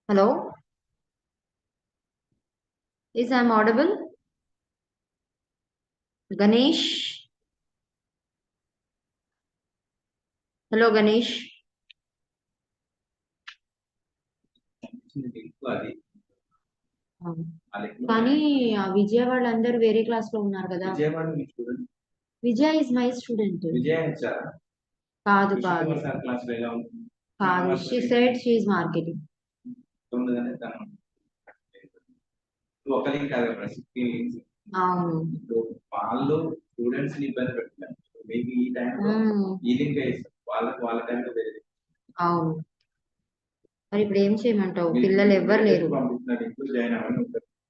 Hello, is I'm audible? Ganesh. Hello, Ganesh. కానీ విజయ వాళ్ళందరూ వేరే క్లాస్ లో ఉన్నారు కదా. Vijay is my student. కాదు కాదు కాదు. She said she is marketing. అవును వాళ్ళు స్టూడెంట్స్ ని ఇబ్బంది పెట్టలేదు. మేబీ ఈ టైంలో ఈ లింక్ వాళ్ళ టైంలో వేరే. అవును. మరి ఇప్పుడు ఏం చేయమంటావు? పిల్లలు ఎవ్వరు లేరు జాయిన్ అవ్వని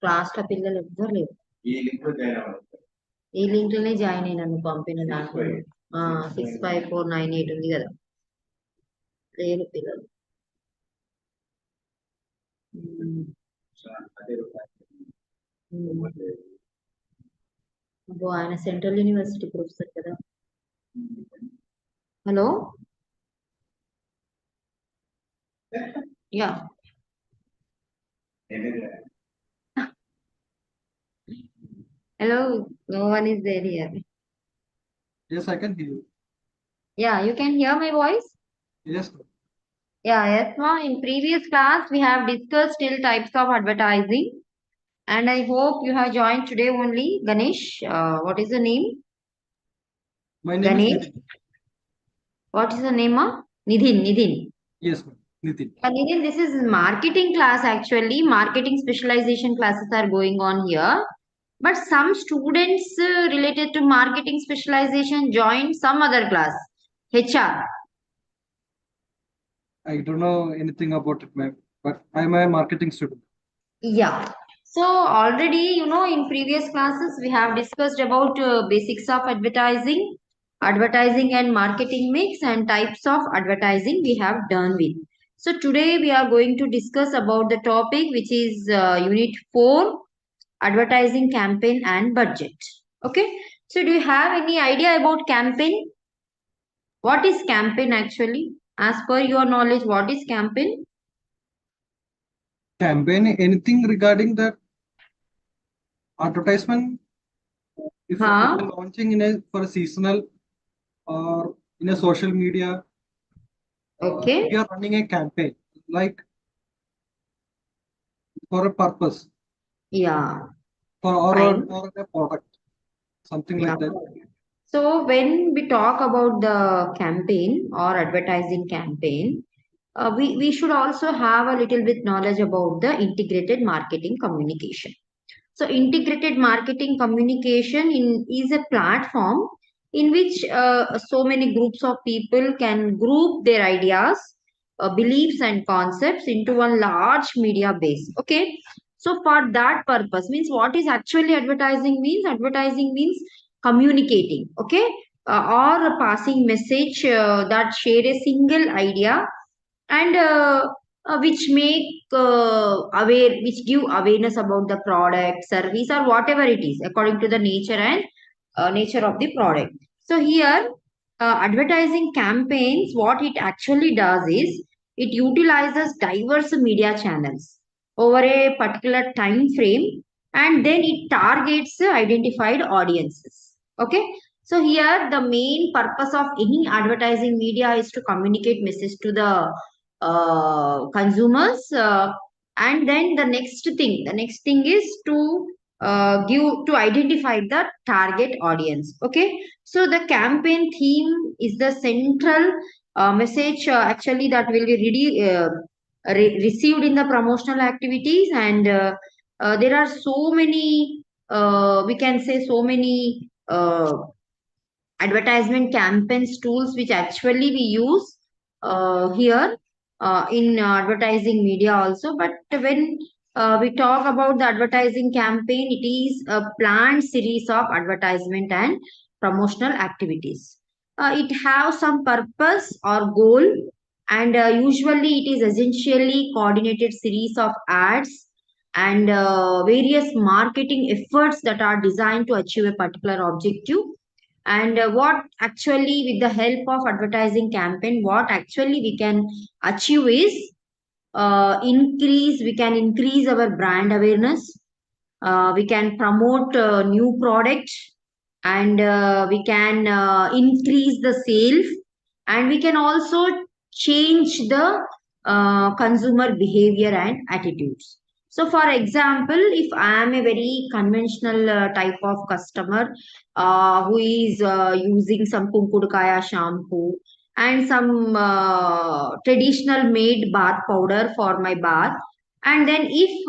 క్లాస్ లో, పిల్లలు ఎవ్వరు లేరు. ఈ లింక్ లో జాయిన్ అవ్వాలి. ఈ లింక్ లోనే జాయిన్ అయినాను పంపిన దాంట్లో. 65498 ఉంది కదా, లేరు పిల్లలు. అబ్బో, ఆయన సెంట్రల్ యూనివర్సిటీ ప్రొఫెసర్ కదా. Hello, yeah. Hello, no one is there here. Yes, I can hear you. Yeah, you can hear my voice? Yes. Yeah, yes, ma. In previous class, we have discussed still types of advertising. And I hope you have joined today only. Ganesh, what is the name? My name Ganesh. is Nitin. What is the name, ma? Nidhin. Yes, Nitin. Nidhin, this is marketing class actually. Marketing specialization classes are going on here. But some students related to marketing specialization joined some other class, HR. I don't know anything about it, ma'am, but I'm a marketing student. Yeah. So already, in previous classes, we have discussed about basics of advertising, advertising and marketing mix, and types of advertising we have done with. So today we are going to discuss about the topic which is Unit 4, advertising campaign and budget. Okay. So do you have any idea about campaign? What is campaign actually? As per your knowledge, what is campaign? Campaign, anything regarding that advertisement? If Huh? you're launching for a seasonal or in a social media, Okay. we are running a campaign like for a purpose. Yeah. Or Fine. a product, something Yeah. like that. So when we talk about the campaign or advertising campaign, we should also have a little bit knowledge about the integrated marketing communication. So integrated marketing communication is a platform in which so many groups of people can group their ideas, beliefs and concepts into one large media base. Okay. So for that purpose, means what is actually advertising means? Advertising means communicating, okay, or passing message that share a single idea and which make which give awareness about the product, service, or whatever it is according to the nature and nature of the product. So here, advertising campaigns, what it actually does is it utilizes diverse media channels over a particular time frame, and then it targets identified audiences. Okay. So here the main purpose of any advertising media is to communicate message to the consumers, and then the next thing is to give to identify the target audience. Okay. So the campaign theme is the central message actually that will be received in the promotional activities, and there are so many we can say so many advertisement campaigns tools which actually we use here in advertising media also. But when we talk about the advertising campaign, it is a planned series of advertisement and promotional activities. It has some purpose or goal, and usually it is essentially coordinated series of ads and various marketing efforts that are designed to achieve a particular objective. And what actually with the help of advertising campaign, what actually we can achieve is we can increase our brand awareness. We can promote new products, and we can increase the sales, and we can also change the consumer behavior and attitudes. So for example, if I am a very conventional type of customer who is using some kunkudukaya shampoo and some traditional made bath powder for my bath, and then if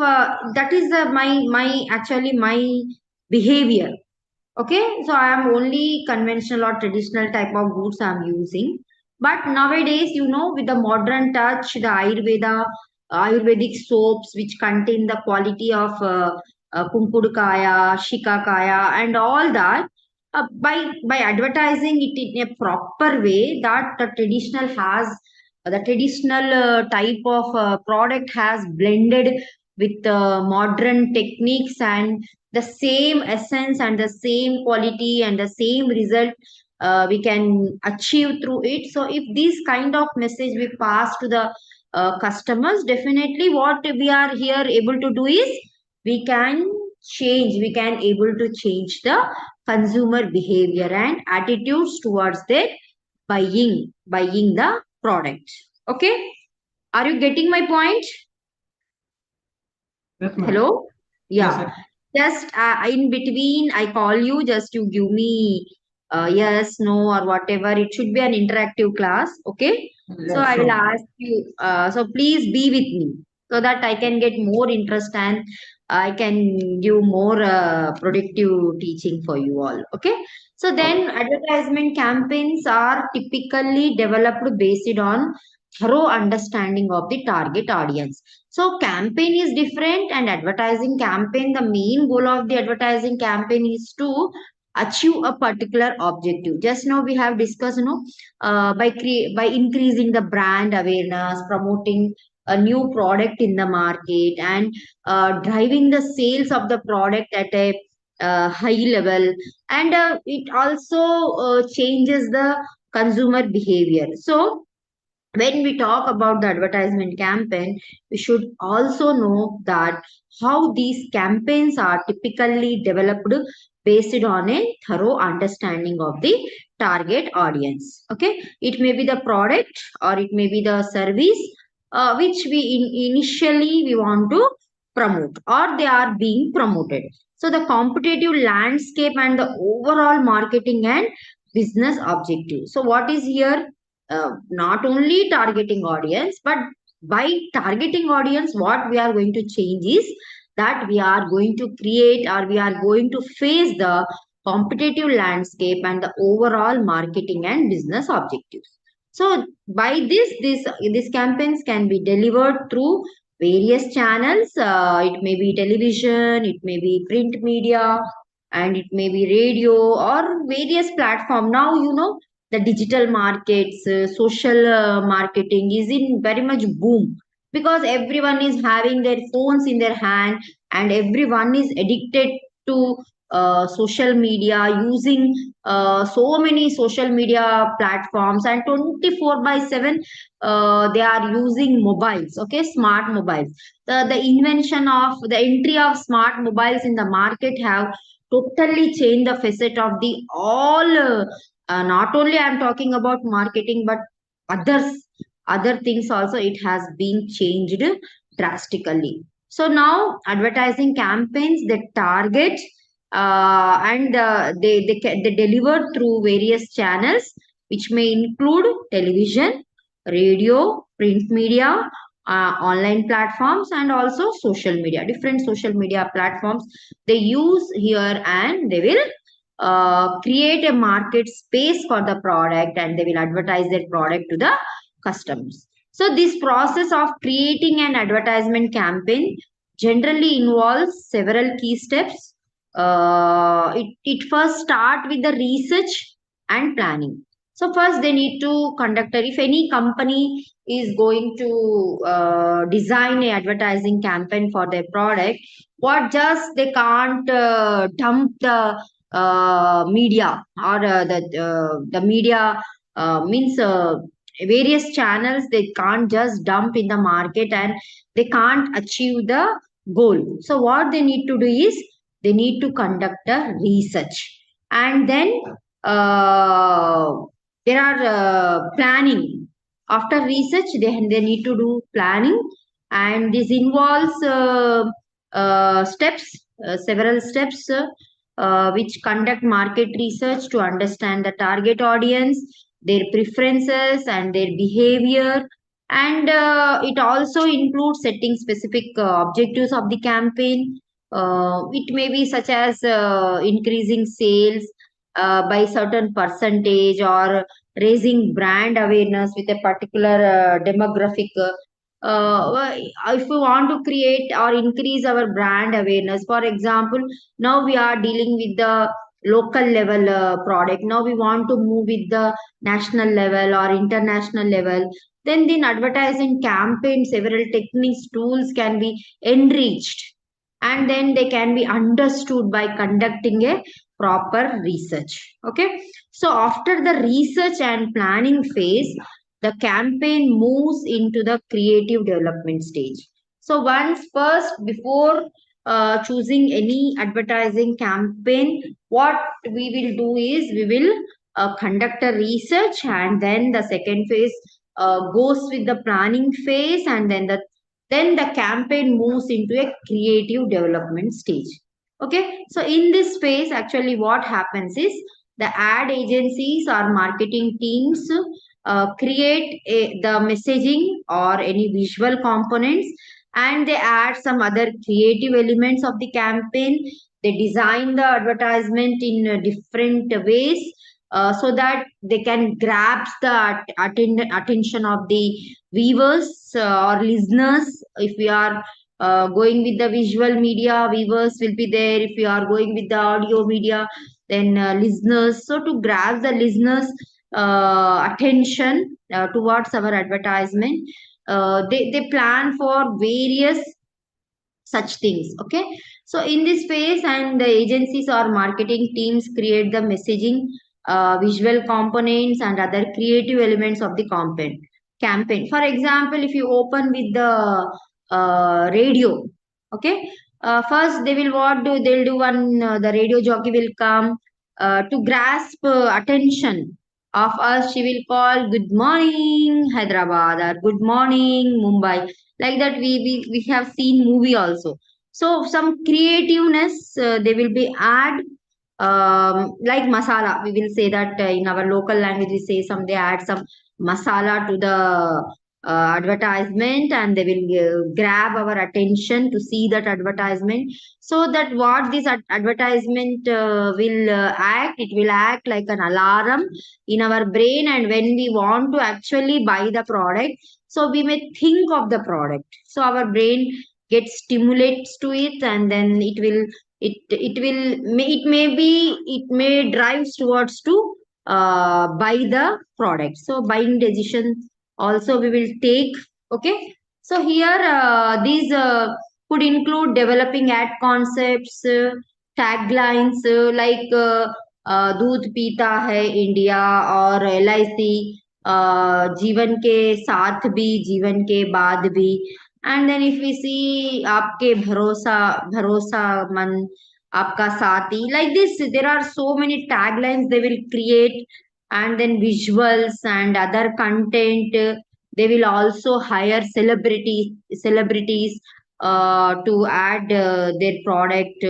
that is my actually my behavior. Okay, so I am only conventional or traditional type of goods I'm using. But nowadays, with the modern touch, the Ayurvedic soaps which contain the quality of kunkudukaya, shikakaya, and all that, by advertising it in a proper way, that the traditional type of product has blended with modern techniques, and the same essence and the same quality and the same result we can achieve through it. So if this kind of message we pass to the customers, definitely what we are here able to do is we can able to change the consumer behavior and attitudes towards their buying the product. Okay, are you getting my point? Yes, ma'am. Hello? Yes, Yeah. Just in between, I call you just to give me yes, no, or whatever. It should be an interactive class. Okay. So yeah, I will sure. ask you. So please be with me so that I can get more interest and I can give more productive teaching for you all. Okay. So then advertisement campaigns are typically developed based on thorough understanding of the target audience. So campaign is different, and advertising campaign, the main goal of the advertising campaign is to achieve a particular objective. Just now we have discussed, by increasing the brand awareness, promoting a new product in the market, and driving the sales of the product at a high level, and it also changes the consumer behavior. So when we talk about the advertisement campaign, we should also know that how these campaigns are typically developed based on a thorough understanding of the target audience. Okay, it may be the product or it may be the service which initially we want to promote, or they are being promoted. So the competitive landscape and the overall marketing and business objective. So what is here? Not only targeting audience, but by targeting audience, what we are going to change is that we are going to create, or we are going to face the competitive landscape and the overall marketing and business objectives. So by these campaigns can be delivered through various channels. It may be television, it may be print media, and it may be radio or various platform. Now the digital markets, social marketing is in very much boom, because everyone is having their phones in their hand, and everyone is addicted to social media, using so many social media platforms, and 24 by 7 they are using mobiles. Okay, smart mobiles. The invention of the entry of smart mobiles in the market have totally changed the facet of the all. Not only I'm talking about marketing, but other things also, it has been changed drastically. So now advertising campaigns, they target and they deliver through various channels, which may include television, radio, print media, online platforms, and also social media. Different social media platforms they use here, and they will create a market space for the product, and they will advertise their product to the customers. So this process of creating an advertisement campaign generally involves several key steps. It first start with the research and planning. So first they need to conduct if any company is going to design a advertising campaign for their product, what just they can't dump the media, or the media means various channels, they can't just dump in the market and they can't achieve the goal. So what they need to do is they need to conduct a research, and then uh, there are planning. After research, they need to do planning, and this involves steps, several steps, which conduct market research to understand the target audience, their preferences and their behavior, and it also includes setting specific objectives of the campaign. It may be such as increasing sales by certain percentage, or raising brand awareness with a particular demographic. If we want to create or increase our brand awareness, for example, now we are dealing with the local level product, now we want to move with the national level or international level, then in advertising campaign several techniques, tools can be enriched, and then they can be understood by conducting a proper research. Okay, so after the research and planning phase, the campaign moves into the creative development stage. So once first, before choosing any advertising campaign, what we will do is we will conduct a research, and then the second phase goes with the planning phase, and then the campaign moves into a creative development stage. Okay, so in this phase, actually, what happens is the ad agencies or marketing teams create the messaging or any visual components, and they add some other creative elements of the campaign. They design the advertisement in different ways so that they can grasp the attention of the viewers or listeners. If we are going with the visual media, viewers will be there. If we are going with the audio media, then listeners. So to grasp the listeners attention towards our advertisement, they plan for various such things. Okay, so in this phase, and the agencies or marketing teams create the messaging, visual components and other creative elements of the campaign. For example, if you open with the radio, okay, first they will what do they'll do one, the radio jockey will come to grasp attention of us. She will call, good morning Hyderabad, or good morning Mumbai. Like that, we have seen movie also. So some creativeness they will be add, like masala, we will say that in our local language we say some, they add some masala to the advertisement, and they will grab our attention to see that advertisement. So that what this advertisement will act, it will act like an alarm in our brain, and when we want to actually buy the product, so we may think of the product, so our brain gets stimulates to it, and then it may drives towards to buy the product. So buying decision also we will take. Okay, so here these could include developing ad concepts, taglines like दूध पीता है India, और LIC जीवन के साथ भी जीवन के बाद भी, and then if we see आपके भरोसा भरोसा मन आपका साथी, like this there are so many taglines they will create, and then visuals and other content. They will also hire celebrities to add their product.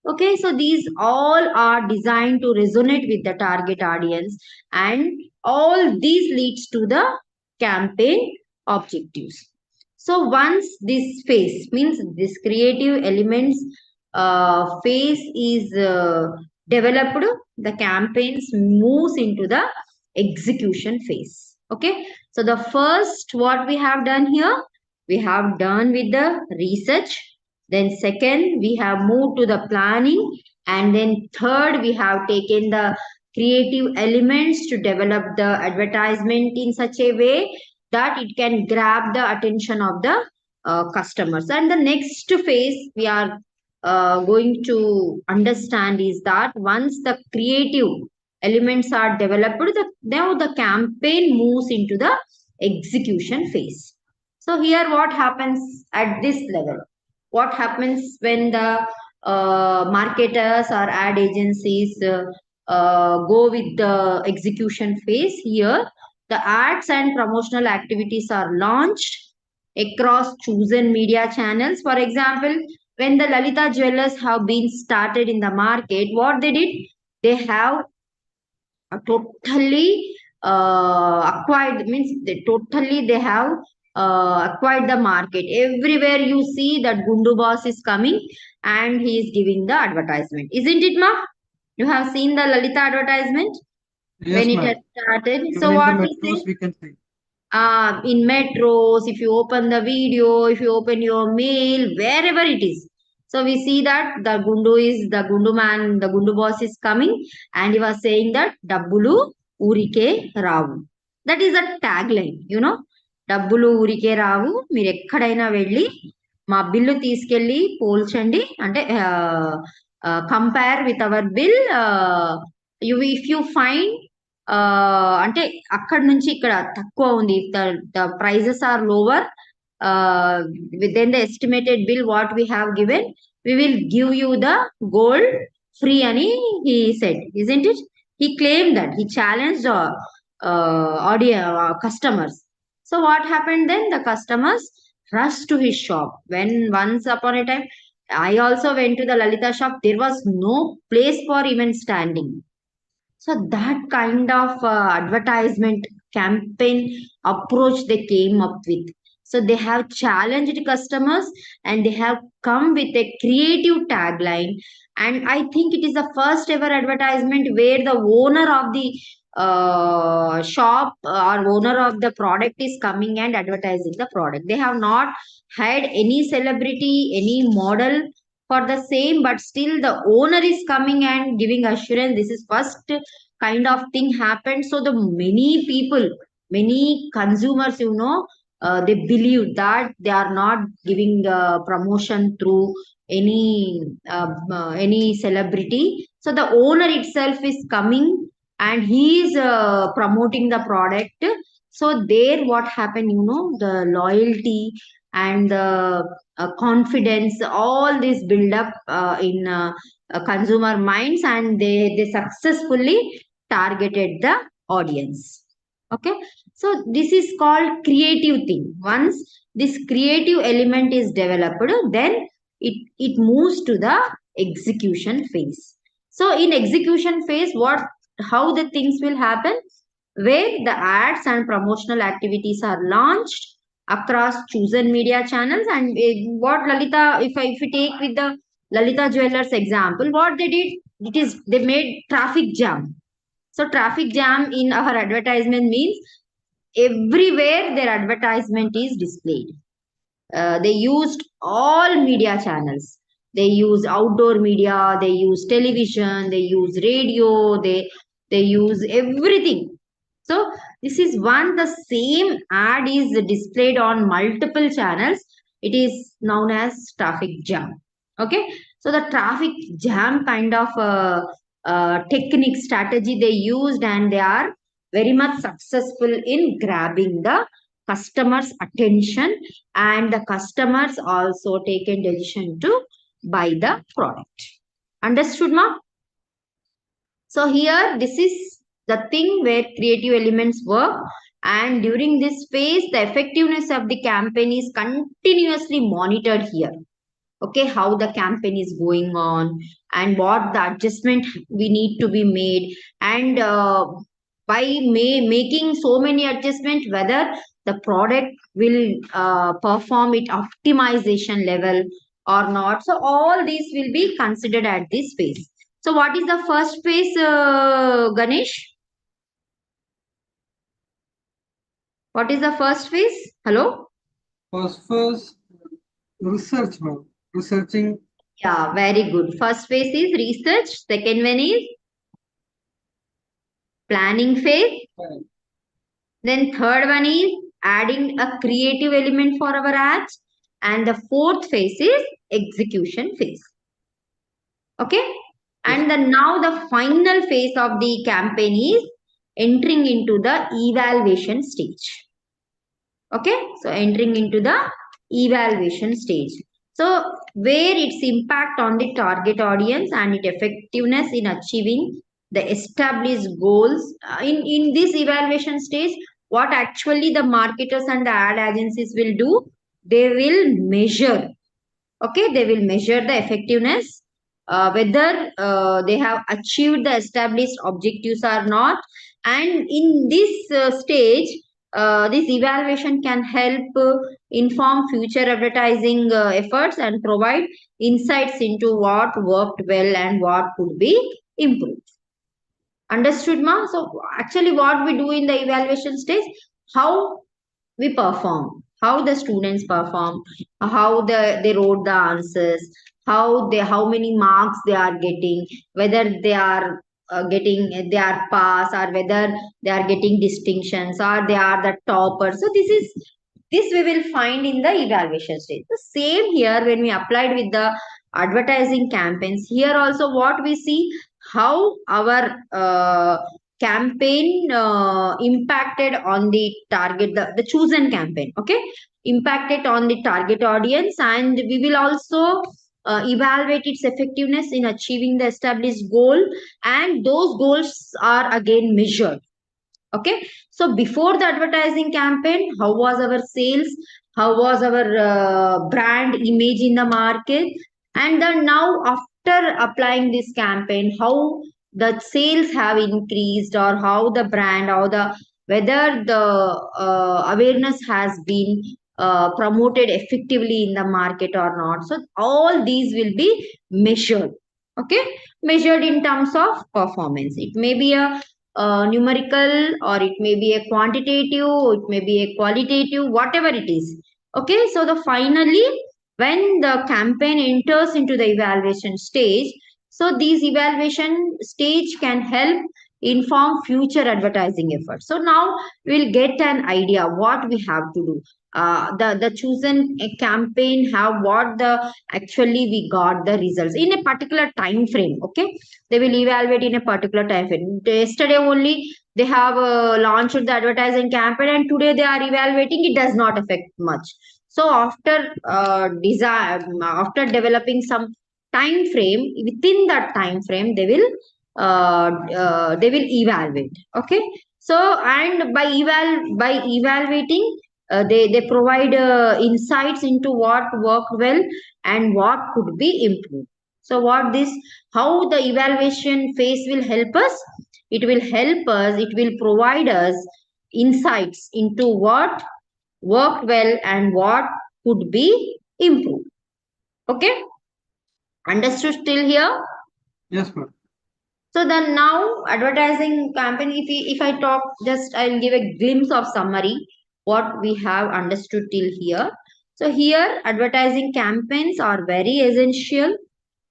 Okay, so these all are designed to resonate with the target audience, and all these leads to the campaign objectives. So once this phase, means this creative elements phase is developed, the campaigns moves into the execution phase. Okay, so the first what we have done here, we have done with the research, then second we have moved to the planning, and then third we have taken the creative elements to develop the advertisement in such a way that it can grab the attention of the customers. And the next phase we are going to understand is that once the creative elements are developed, now the campaign moves into the execution phase. So here what happens at this level? What happens when the marketers or ad agencies go with the execution phase? Here, the ads and promotional activities are launched across chosen media channels. For example, when the Lalita Jewelers have been started in the market, what they did? They have totally acquired, means they have acquired the market. Everywhere you see that Gundu boss is coming and he is giving the advertisement, isn't it, ma? You have seen the Lalita advertisement when Yes, it has ma'am. started. Even So in the what he metros, says, we can see. in metros, if you open the video, if you open your mail, wherever it is. So we see that the Gundu man, the Gundu boss is coming and he was saying that Dabbulu Urike Ravu. That is a tagline, you know. డబ్బులు ఊరికే రావు, మీరు ఎక్కడైనా వెళ్ళి మా bill తీసుకెళ్ళి పోల్చండి, అంటే compare with our bill, if you find అంటే అక్కడ నుంచి ఇక్కడ తక్కువ ఉంది, the prices are lower within the estimated bill what we have given, we will give you the gold free ani he said, isn't it? He claimed that, he challenged customers. So what happened then? The customers rushed to his shop. When once upon a time I also went to the Lalita shop, there was no place for even standing. So that kind of advertisement campaign approach they came up with. So they have challenged customers and they have come with a creative tagline. And I think it is the first ever advertisement where the owner of the shop or owner of the product is coming and advertising the product. They have not had any celebrity, any model for the same, but still the owner is coming and giving assurance this is first kind of thing happened. So the many people, many consumers, they believe that they are not giving promotion through any celebrity. So the owner itself is coming and he is promoting the product. So there what happened, the loyalty and the confidence, all this build up in consumer minds, and they successfully targeted the audience. Okay, so this is called creative thing. Once this creative element is developed, then it moves to the execution phase. So in execution phase, how the things will happen, where the ads and promotional activities are launched across chosen media channels. And what Lalita, if we take with the Lalita Jewelers example, what they did, it is they made traffic jam. So traffic jam in our advertisement means everywhere their advertisement is displayed. They used all media channels. They use outdoor media, they use television, they use radio, they use everything. So this is one, the same ad is displayed on multiple channels. It is known as traffic jam. Okay, so the traffic jam kind of technique strategy they used, and they are very much successful in grabbing the customers' attention, and the customers also taken decision to buy the product. Understood, ma? So here, this is the thing where creative elements work, and during this phase, the effectiveness of the campaign is continuously monitored here. Okay, how the campaign is going on and what the adjustment we need to be made, and by making so many adjustments, whether the product will perform it optimization level or not. So all these will be considered at this phase. So what is the first phase, Ganesh? What is the first phase? Hello? First, research, ma'am. Researching. Yeah, very good. First phase is research. Second one is planning phase. Then third one is adding a creative element for our ads. And the fourth phase is execution phase. Okay. And now the final phase of the campaign is entering into the evaluation stage. Okay, so entering into the evaluation stage. So where its impact on the target audience and its effectiveness in achieving the established goals. In this evaluation stage, what actually the marketers and the ad agencies will do, they will measure. Okay, they will measure the effectiveness, whether they have achieved the established objectives or not. And in this stage, this evaluation can help inform future advertising efforts and provide insights into what worked well and what could be improved. Understood, ma? So actually what we do in the evaluation stage, how we perform, how the students perform, how they wrote the answers, how many marks they are getting, whether they are getting they are pass, or whether they are getting distinctions, or they are the toppers. So this we will find in the evaluation stage. The same here when we applied with the advertising campaigns. Here also what we see, how our campaign impacted on the target, the chosen campaign. Okay, impacted on the target audience, and we will also evaluate its effectiveness in achieving the established goal, and those goals are again measured. Okay, so before the advertising campaign, how was our sales, how was our brand image in the market, and then now after applying this campaign, how the sales have increased, or how the brand, how the whether the awareness has been promoted effectively in the market or not. So all these will be measured. Okay, measured in terms of performance. It may be a numerical, or it may be a quantitative, it may be a qualitative, whatever it is. Okay, so the finally when the campaign enters into the evaluation stage, so these evaluation stage can help inform future advertising efforts. So now we'll get an idea what we have to do. The chosen campaign have what the actually we got the results in a particular time frame. Okay, they will evaluate in a particular time frame. Yesterday only they have launched the advertising campaign, and today they are evaluating, it does not affect much. So after after developing some time frame, within that time frame they will evaluate. Okay, so and by evaluating, they provide insights into what worked well and what could be improved. So what this, how the evaluation phase will help us, it will help us, it will provide us insights into what worked well and what could be improved. Okay, understood till here? Yes, ma'am. So then now advertising campaign, if I talk, just I'll give a glimpse of summary what we have understood till here. So here advertising campaigns are very essential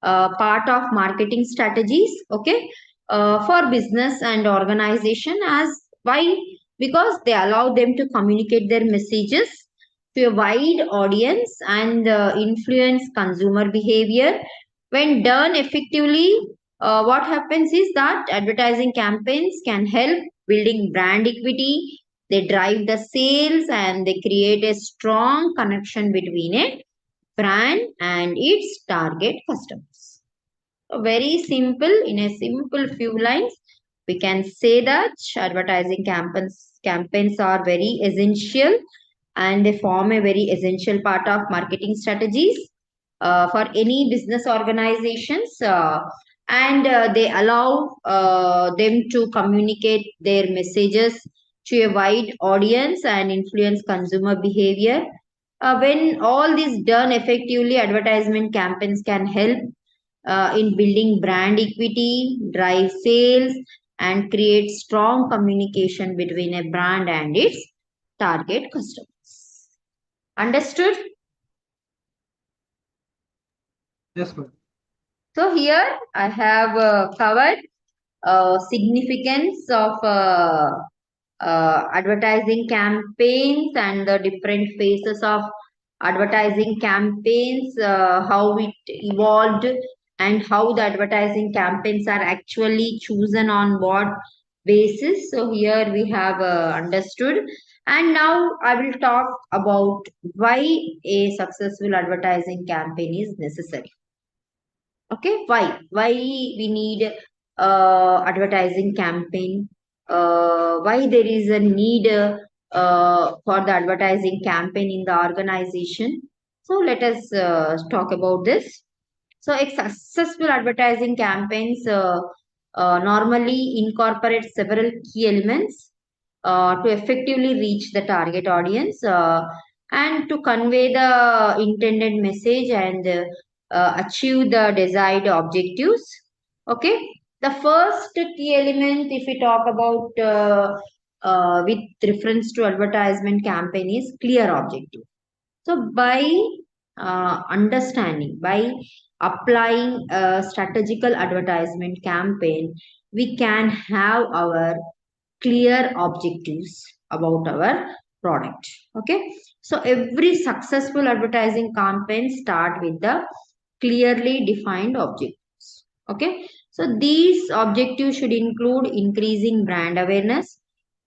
part of marketing strategies. Okay, for business and organization. As why? Because they allow them to communicate their messages to a wide audience and influence consumer behavior. When done effectively, what happens is that advertising campaigns can help building brand equity. They drive the sales and they create a strong connection between a brand and its target customers. So very simple, in a simple few lines, we can say that advertising campaigns are very essential, and they form a very essential part of marketing strategies for any business organizations, and they allow them to communicate their messages to a wide audience and influence consumer behavior. When all this done effectively, advertisement campaigns can help in building brand equity, drive sales, and create strong communication between a brand and its target customers. Understood? Yes, ma'am. So here I have covered significance of advertising campaigns and the different phases of advertising campaigns, how it evolved, and how the advertising campaigns are actually chosen on what basis. So here we have understood. And now I will talk about why a successful advertising campaign is necessary. Okay, why we need advertising campaign? Why there is a need for the advertising campaign in the organization? So let us talk about this. So a successful advertising campaigns normally incorporate several key elements to effectively reach the target audience and to convey the intended message and achieve the desired objectives. Okay, the first key element, if we talk about with reference to advertisement campaign, is clear objective. So by understanding, by applying a strategical advertisement campaign, we can have our clear objectives about our product. Okay, so every successful advertising campaign start with the clearly defined objectives. Okay, so these objectives should include increasing brand awareness,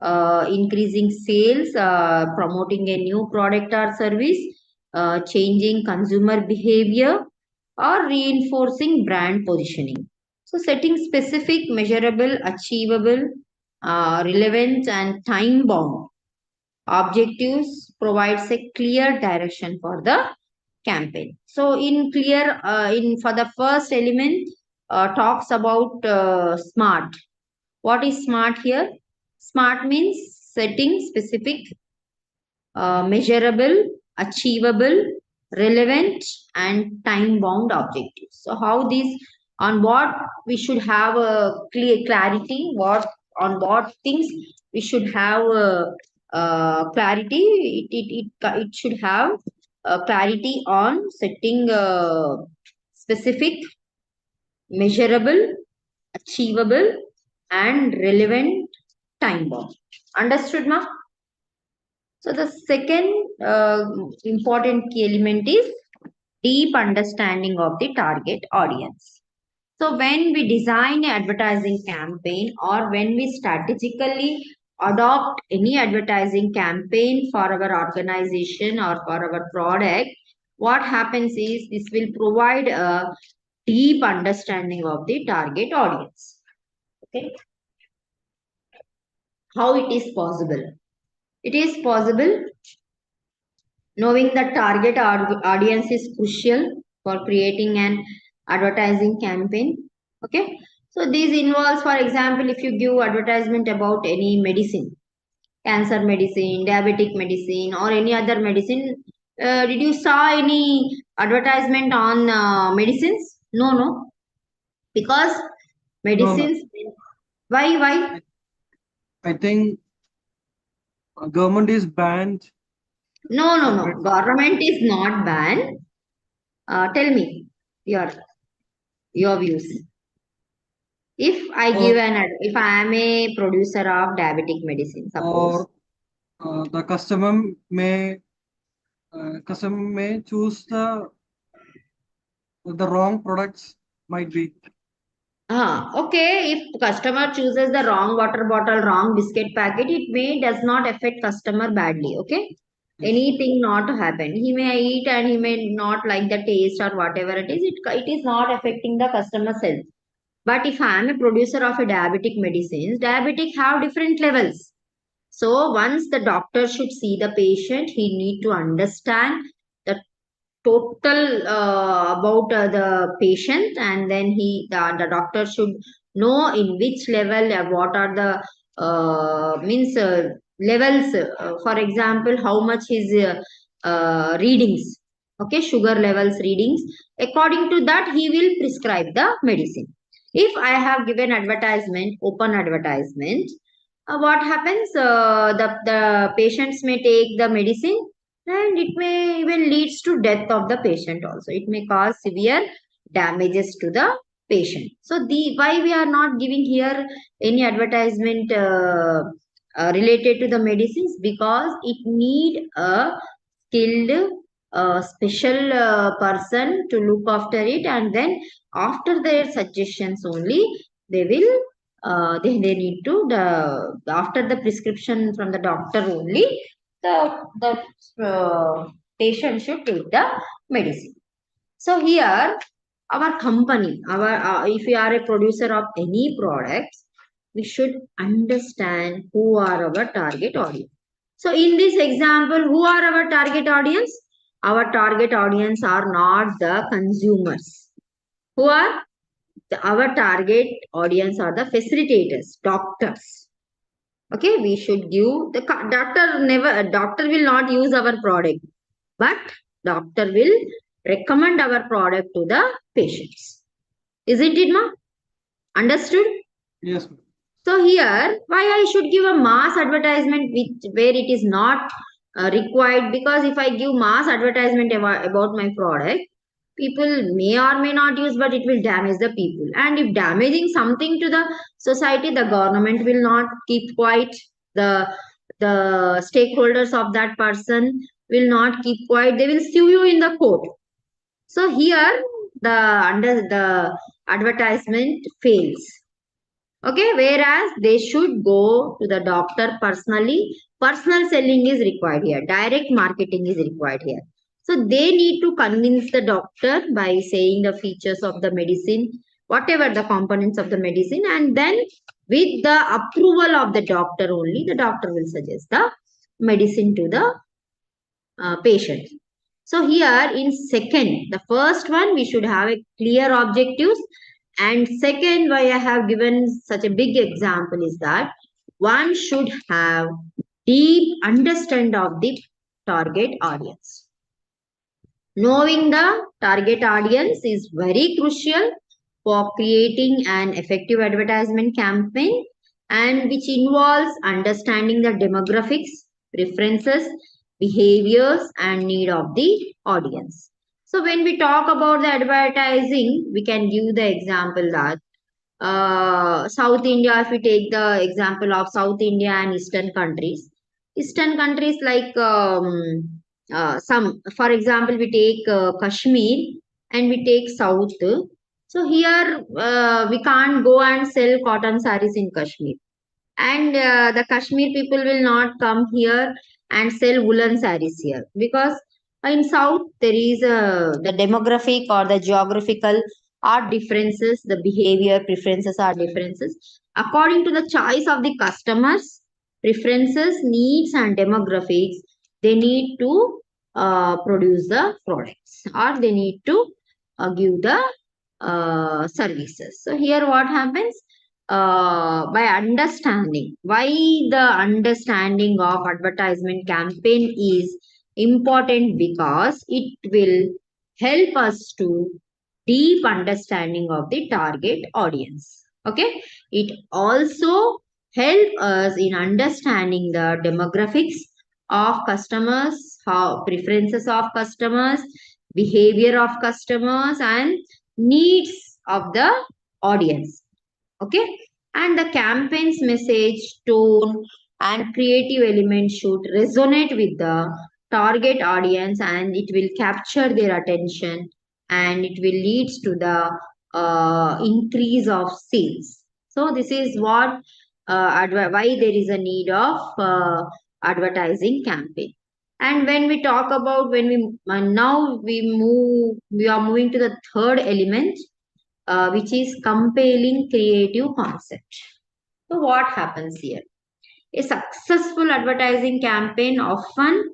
increasing sales, promoting a new product or service, changing consumer behavior, or reinforcing brand positioning. So setting specific, measurable, achievable, relevant, and time bound objectives provides a clear direction for the campaign. So in clear, in for the first element, talks about smart. What is smart here? Smart means setting specific, measurable, achievable, relevant, and time bound objectives. So how these, on what we should have a clear clarity, what on what things we should have clarity. It should have clarity on setting specific, measurable, achievable, and relevant time bound. Understood, ma? So the second important key element is deep understanding of the target audience. So when we design an advertising campaign or when we strategically adopt any advertising campaign for our organization or for our product, what happens is this will provide a deep understanding of the target audience. Okay. How it is possible? It is possible. Knowing the target audience is crucial for creating an advertising campaign. Okay. So this involves, for example, if you give advertisement about any medicine, cancer medicine, diabetic medicine, or any other medicine, did you saw any advertisement on medicines? No, no. Because medicines, No. why? I think government is banned. No. Government is not banned. Tell me your views. If I give if I am a producer of diabetic medicine, suppose. Or the customer may choose the wrong products, might be. Okay. If customer chooses the wrong water bottle, wrong biscuit packet, it may does not affect customer badly. Okay. Yes. Anything not to happen. He may eat and he may not like the taste or whatever it is. It is not affecting the customer's health. But if I am a producer of a diabetic medicines, diabetic have different levels. So once the doctor should see the patient, he need to understand the total about the patient, and then the doctor should know in which level, what are the means levels. For example, how much his readings, okay, sugar levels readings. According to that, he will prescribe the medicine. If I have given advertisement, open advertisement, what happens? The patients may take the medicine, and it may even leads to death of the patient also. It may cause severe damages to the patient. So the why we are not giving here any advertisement related to the medicines, because it need a skilled a special person to look after it, and then after their suggestions only they will they need to after the prescription from the doctor only the patient should take the medicine. So here our company, if we are a producer of any products, we should understand who are our target audience. So in this example, who are our target audience? Our target audience are not the consumers. Who are? Our target audience are the facilitators, doctors. Okay, we should give the doctor will not use our product, but doctor will recommend our product to the patients. Isn't it, ma? Understood? Yes. So here, why I should give a mass advertisement where it is not required? Because if I give mass advertisement about my product, people may or may not use, but it will damage the people. And if damaging something to the society, the government will not keep quiet. The stakeholders of that person will not keep quiet. They will sue you in the court. So here the advertisement fails. Okay, whereas they should go to the doctor personally. Personal selling is required here. Direct marketing is required here. So they need to convince the doctor by saying the features of the medicine, whatever the components of the medicine, and then with the approval of the doctor only, the doctor will suggest the medicine to the patient. So here in second, the first one we should have a clear objectives, and second why I have given such a big example is that one should have deep understanding of the target audience. Knowing the target audience is very crucial for creating an effective advertisement campaign, and which involves understanding the demographics, preferences, behaviors and need of the audience. So when we talk about the advertising, we can give the example that South India, if we take the example of South India and Eastern countries like some, for example, we take Kashmir and we take South. So here we can't go and sell cotton saris in Kashmir, and the Kashmir people will not come here and sell woolen saris here, because in South there is the demographic or the geographical are differences, the behavior preferences are differences according to the choice of the customers, preferences, needs and demographics. They need to produce the products, or they need to give the services. So here what happens? By understanding why the understanding of advertisement campaign is important, because it will help us to deep understanding of the target audience. Okay, it also help us in understanding the demographics of customers, how preferences of customers, behavior of customers and needs of the audience. Okay, and the campaign's message, tone and creative elements should resonate with the target audience, and it will capture their attention, and it will lead to the increase of sales. So this is what why there is a need of advertising campaign. And when we talk about, when we now we are moving to the third element, which is compelling creative concept. So what happens here? A successful advertising campaign often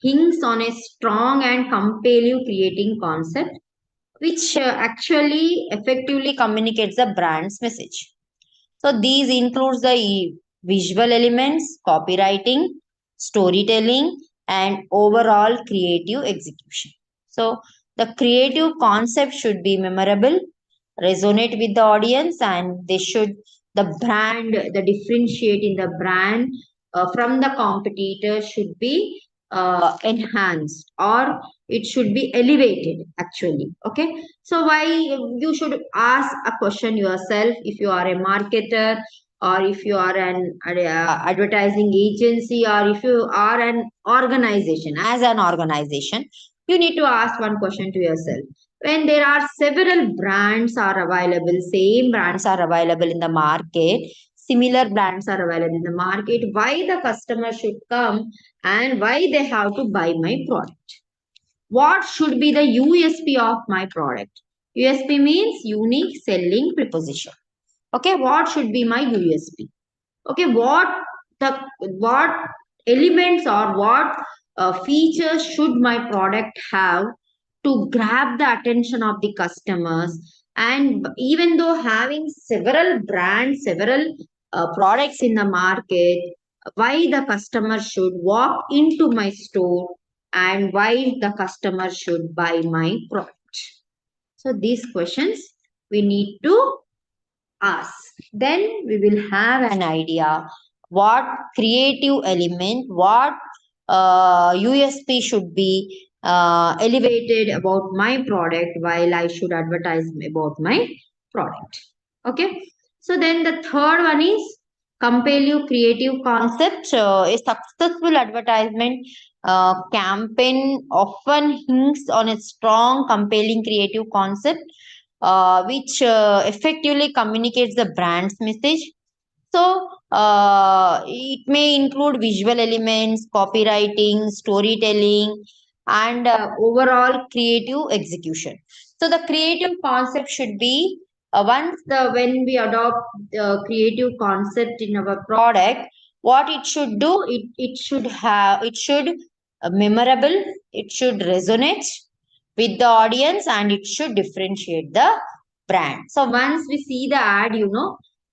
hinges on a strong and compelling creating concept, which actually effectively communicates the brand's message. So these includes the visual elements, copywriting, storytelling, and overall creative execution. So the creative concept should be memorable, resonate with the audience, and they should, the brand, the differentiate in the brand from the competitor should be enhanced, or it should be elevated actually. Okay, so why you should ask a question yourself, if you are a marketer, or if you are an advertising agency, or if you are an organization, as an organization, you need to ask one question to yourself. When there are several brands are available, same brands are available in the market, similar brands are available in the market, why the customer should come and why they have to buy my product? What should be the USP of my product? USP means unique selling proposition. Okay, what should be my USP? Okay, what elements or what features should my product have to grab the attention of the customers? And even though having several brands, several products in the market, why the customer should walk into my store and why the customer should buy my product? So these questions we need to ask. Then we will have an idea what creative element, what USP should be elevated about my product while I should advertise about my product. Okay. So then the third one is compelling creative concept. A successful advertisement campaign often hinges on a strong, compelling creative concept which effectively communicates the brand's message. So, it may include visual elements, copywriting, storytelling, and overall creative execution. So, the creative concept should be when we adopt the creative concept in our product, what it should do, it should memorable, it should resonate with the audience, and it should differentiate the brand. So once we see the ad,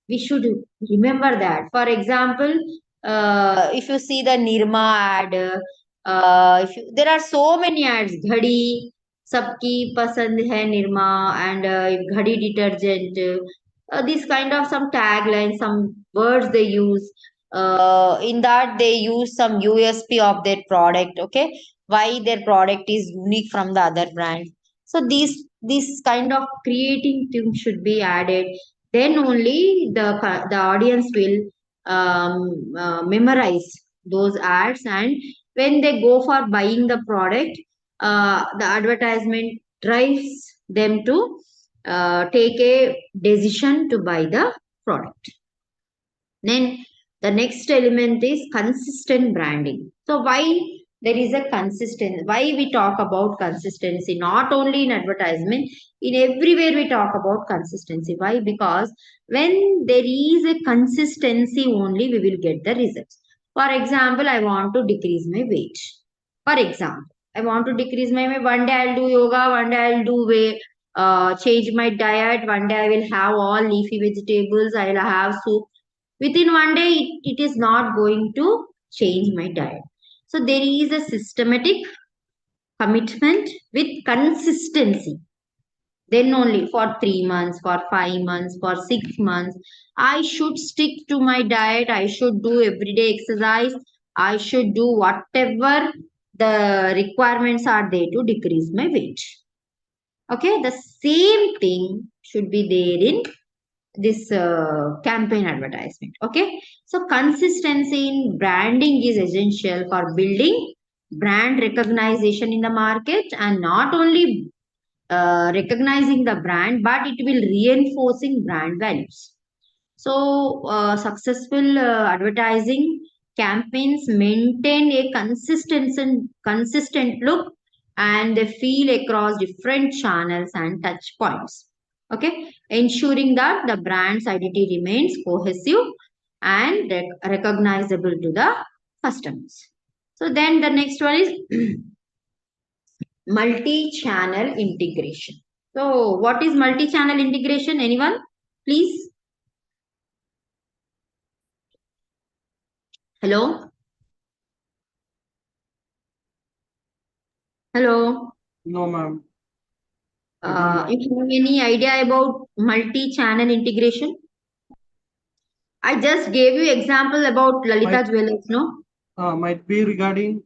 we should remember that. For example, if you see the Nirma ad, there are so many ads. Ghadi, sabki pasand hai Nirma, and Ghadi detergent. This kind of some taglines, some words they use. In that they use some USP of their product. Okay, why their product is unique from the other brand. So these kind of creating things should be added. Then only the audience will memorize those ads, and when they go for buying the product, the advertisement drives them to take a decision to buy the product. Then the next element is consistent branding. So why there is a consistency? Why we talk about consistency? Not only in advertisement, in everywhere we talk about consistency. Why? Because when there is a consistency only, we will get the results. For example, I want to decrease my weight. For example, I want to decrease my weight. One day I'll do yoga, one day I'll do weight, change my diet. One day I will have all leafy vegetables. I'll have soup. Within one day it is not going to change my diet. So there is a systematic commitment with consistency. Then only for 3 months, for 5 months, for 6 months, I should stick to my diet. I should do everyday exercise. I should do whatever the requirements are there to decrease my weight. Okay, the same thing should be there in this campaign advertisement. Okay, so consistency in branding is essential for building brand recognition in the market, and not only recognizing the brand, but it will reinforcing brand values. So successful advertising campaigns maintain a consistent look and they feel across different channels and touch points. Okay, ensuring that the brand's identity remains cohesive and recognizable to the customers. So then the next one is multi-channel integration. So what is multi-channel integration? Anyone? Please. Hello? Hello? No, ma'am. You have any idea about multi-channel integration? I just gave you example about Lalita Jewelers, no? Might be regarding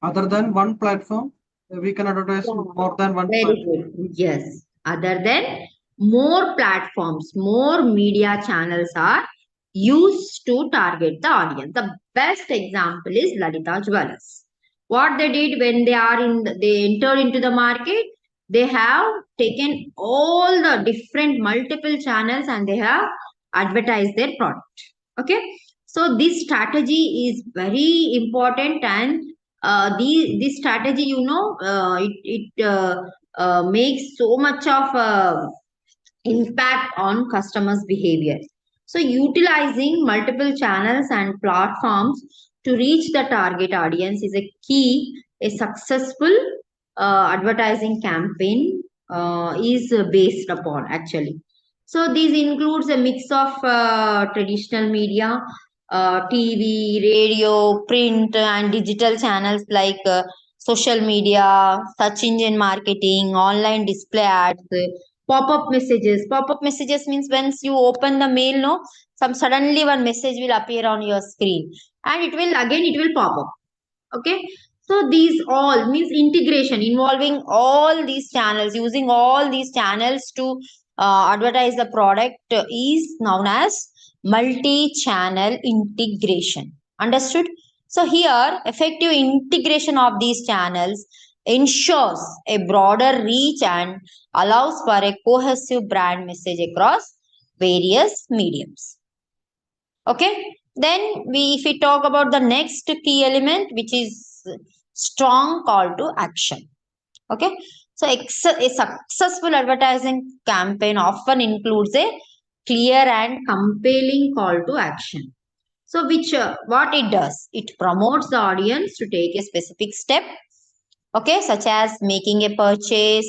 other than one platform. We can advertise more than one Very platform. good. Yes. Other than more platforms, more media channels are used to target the audience. The best example is Lalita Jewelers. what they did when they entered into the market, they have taken all the different multiple channels and they have advertised their product. Okay, so this strategy is very important, and this strategy, it makes so much of impact on customers' behavior. So, utilizing multiple channels and platforms to reach the target audience is a key. A successful advertising campaign is based upon actually. So, this includes a mix of traditional media, TV, radio, print, and digital channels like social media, search engine marketing, online display ads, pop-up messages. Pop-up messages means once you open the mail, no, some suddenly one message will appear on your screen, and it will pop up. Okay, so these all means integration involving all these channels, using all these channels to advertise the product is known as multi-channel integration. Understood? So here effective integration of these channels ensures a broader reach and allows for a cohesive brand message across various mediums. Okay, then if we talk about the next key element, which is strong call to action. Okay, so a successful advertising campaign often includes a clear and compelling call to action. So which what it does, it promotes the audience to take a specific step, okay, such as making a purchase,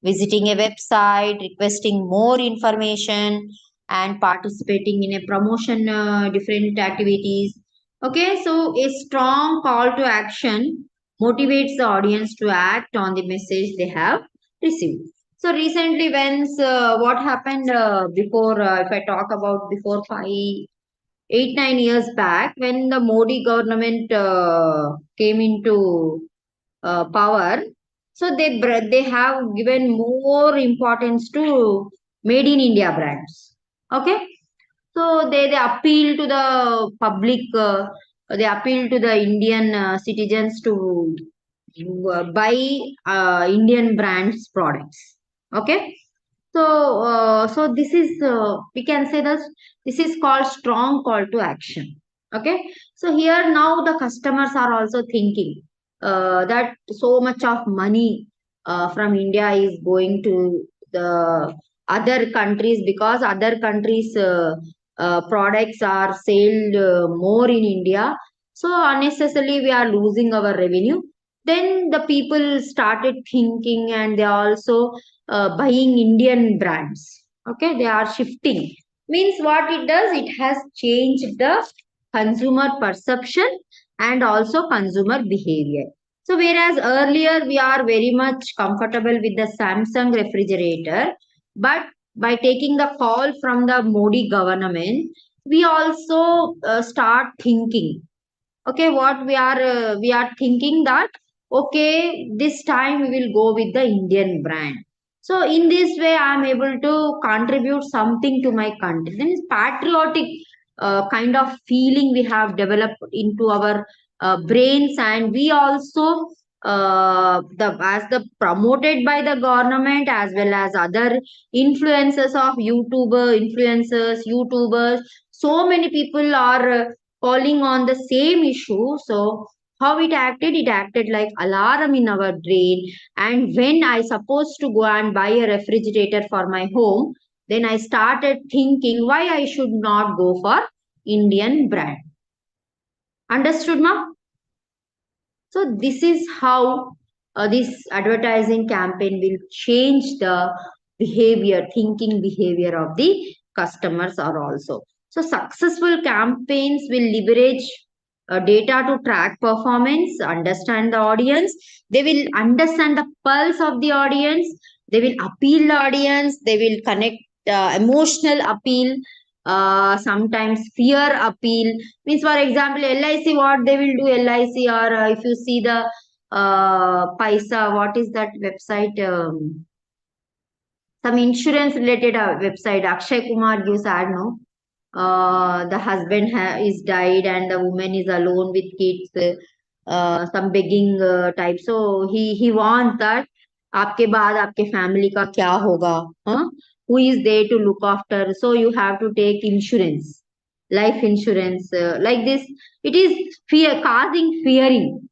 visiting a website, requesting more information, and participating in a promotion, different activities. Okay, so a strong call to action motivates the audience to act on the message they have received. So recently what happened before if I talk about before 8 9 years back, when the Modi government came into power, so they have given more importance to made in India brands. Okay, so they appeal to the public, they appeal to the Indian citizens to buy Indian brands products. Okay, so this is we can say that this is called strong call to action. Okay, so here now the customers are also thinking that so much of money from India is going to the other countries because other countries products are sold more in India. So unnecessarily we are losing our revenue. Then the people started thinking and they also buying Indian brands. Okay, they are shifting. Means what it does, it has changed the consumer perception and also consumer behavior. So whereas earlier we are very much comfortable with the Samsung refrigerator, but by taking the call from the Modi government, we also start thinking. Okay, what we are thinking that okay, this time we will go with the Indian brand. So in this way, I am able to contribute something to my country. Then it's patriotic kind of feeling we have developed into our brains, and we also the as the promoted by the government as well as other influencers of YouTubers. So many people are calling on the same issue. So how it acted like alarm in our brain. And when I supposed to go and buy a refrigerator for my home, then I started thinking why I should not go for Indian brand. Understood, ma? So this is how this advertising campaign will change the thinking behavior of the customers are also. So successful campaigns will leverage data to track performance, understand the audience. They will understand the pulse of the audience. They will appeal the audience. They will connect emotional appeal, sometimes fear appeal. Means for example, LIC, what they will do, LIC, or if you see the Paisa, what is that website? Some insurance related website. Akshay Kumar gives ad, no? The husband is died and the woman is alone with kids. some begging type. So he wants that आपके बाद आपके family का क्या होगा, huh? Who is there to look after? So you have to take insurance, life insurance, like this. It is fear, causing fearing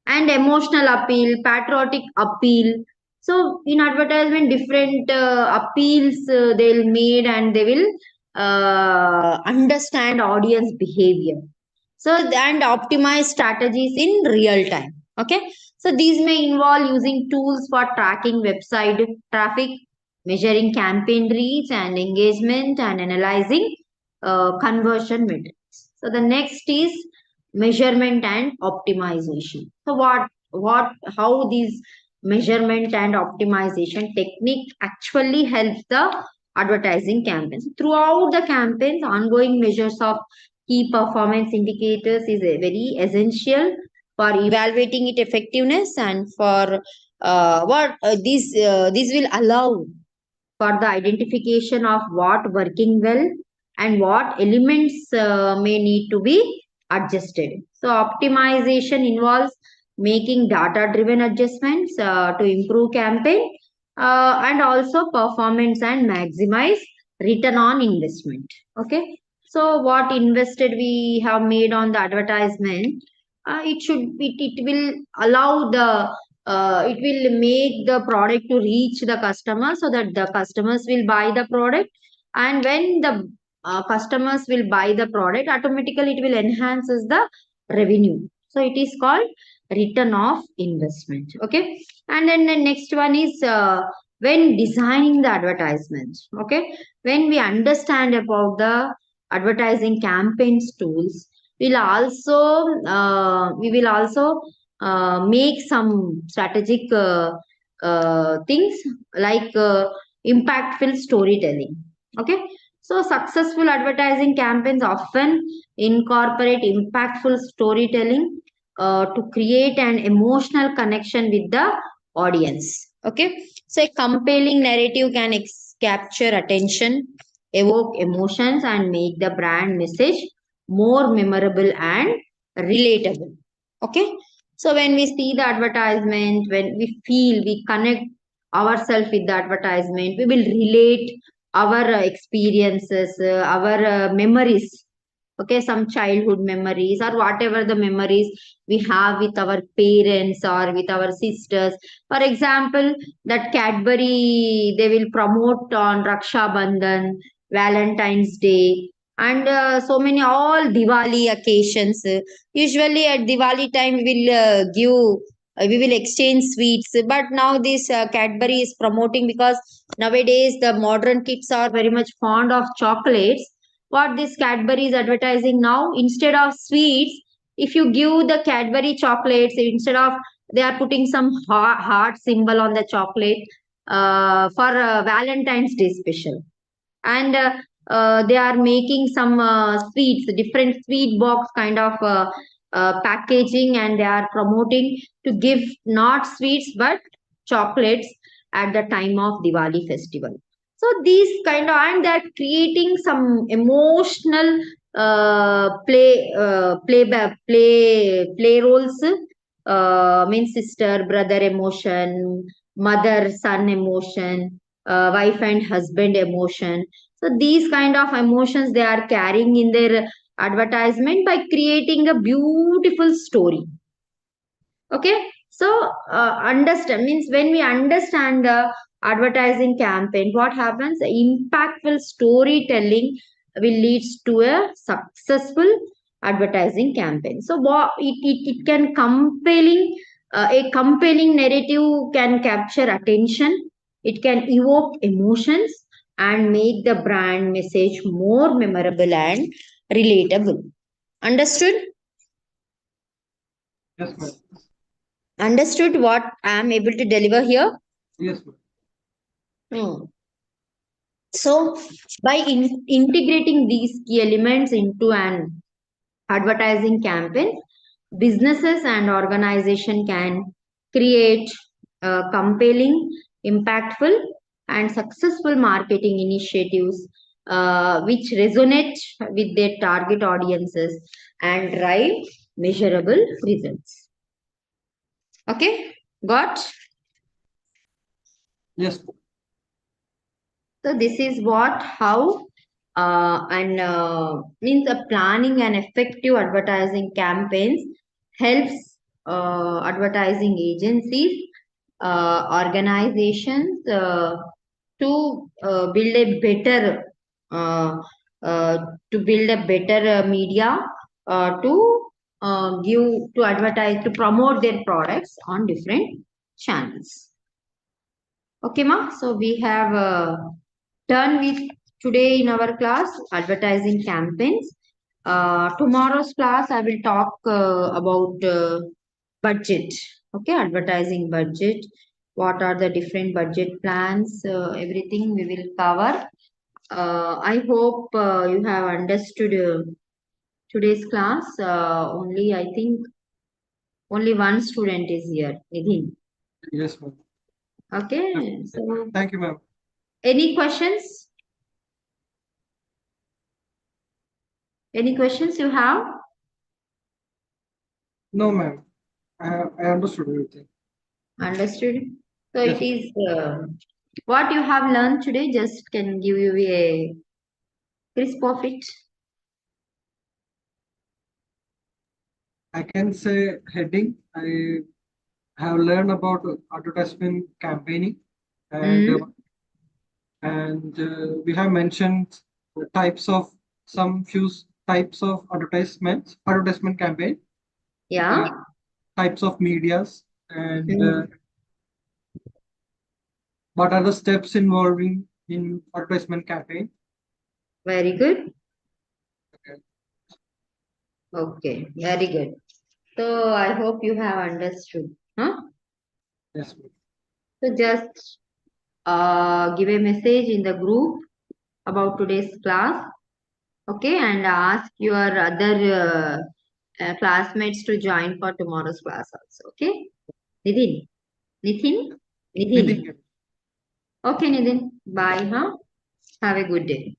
and emotional appeal, patriotic appeal. So in advertisement, different appeals they'll made, and they will understand audience behavior. So and optimize strategies in real time. Okay. So these may involve using tools for tracking website traffic, measuring campaign reach and engagement, and analyzing conversion metrics. So the next is measurement and optimization. So how these measurement and optimization technique actually helps the advertising campaigns. Throughout the campaigns, ongoing measures of key performance indicators is very essential for evaluating its effectiveness, and for what this will allow for the identification of what working well and what elements may need to be adjusted. So optimization involves making data driven adjustments to improve campaign and also performance and maximize return on investment. Okay. So what invested we have made on the advertisement, it will allow the it will make the product to reach the customer, so that the customers will buy the product. And when the customers will buy the product, automatically it will enhances the revenue. So it is called return of investment. Okay. And then the next one is when designing the advertisement. Okay. When we understand about the advertising campaigns tools, we will also make some strategic things like impactful storytelling. Okay. So successful advertising campaigns often incorporate impactful storytelling to create an emotional connection with the audience. Okay. So a compelling narrative can capture attention, evoke emotions, and make the brand message more memorable and relatable. Okay. So when we see the advertisement, when we feel, we connect ourselves with the advertisement, we will relate our experiences, our memories. Okay. Some childhood memories or whatever the memories we have with our parents or with our sisters. For example, that Cadbury they will promote on Raksha Bandhan, Valentine's Day, and so many all Diwali occasions. Usually at Diwali time we will exchange sweets. But now this Cadbury is promoting, because nowadays the modern kids are very much fond of chocolates. What this Cadbury is advertising now, instead of sweets, if you give the Cadbury chocolates, instead of, they are putting some heart symbol on the chocolate for Valentine's Day special. And they are making some sweets, different sweet box kind of packaging, and they are promoting to give not sweets but chocolates at the time of Diwali festival. So these kind of, and they're creating some emotional play roles, means sister brother emotion, mother son emotion, wife and husband emotion. So these kind of emotions they are carrying in their advertisement by creating a beautiful story. Okay. So understand means, when we understand the advertising campaign, what happens, impactful storytelling will leads to a successful advertising campaign. So it can compelling, a compelling narrative can capture attention, it can evoke emotions, and make the brand message more memorable and relatable. Understood? Yes, ma'am. Understood what I am able to deliver here? Yes, ma'am. So, by integrating these key elements into an advertising campaign, businesses and organization can create compelling, impactful, and successful marketing initiatives which resonate with their target audiences and drive measurable results. Okay, got? Yes. So this is how means planning and effective advertising campaigns helps advertising agencies, organizations build a better uh, uh, to build a better media to advertise to promote their products on different channels. Okay, ma. So we have done with today in our class advertising campaigns. Tomorrow's class I will talk about budget. Okay, advertising budget. What are the different budget plans? Everything we will cover. I hope you have understood today's class. Only I think only one student is here, Nidhin. Yes, ma'am. Okay. So Thank you, ma'am. any questions? Any questions you have? No, ma'am. I understood everything. Understood. So Yes, it is what you have learned today. Just can give you a crisp of it. I can say heading. I have learned about advertisement campaigning, and Mm, we have mentioned the types of some few types of advertisement campaign, yeah. and types of medias, and Mm, what are the steps involving in advertisement campaign. very good. Okay. Okay. Very good. So I hope you have understood. Huh? Yes, ma'am. So just give a message in the group about today's class. Okay, and ask your other classmates to join for tomorrow's class also. Okay, Nidhin. Nithin? Nidhin. Anything. Okay, Nidhin. Bye, huh? Have a good day.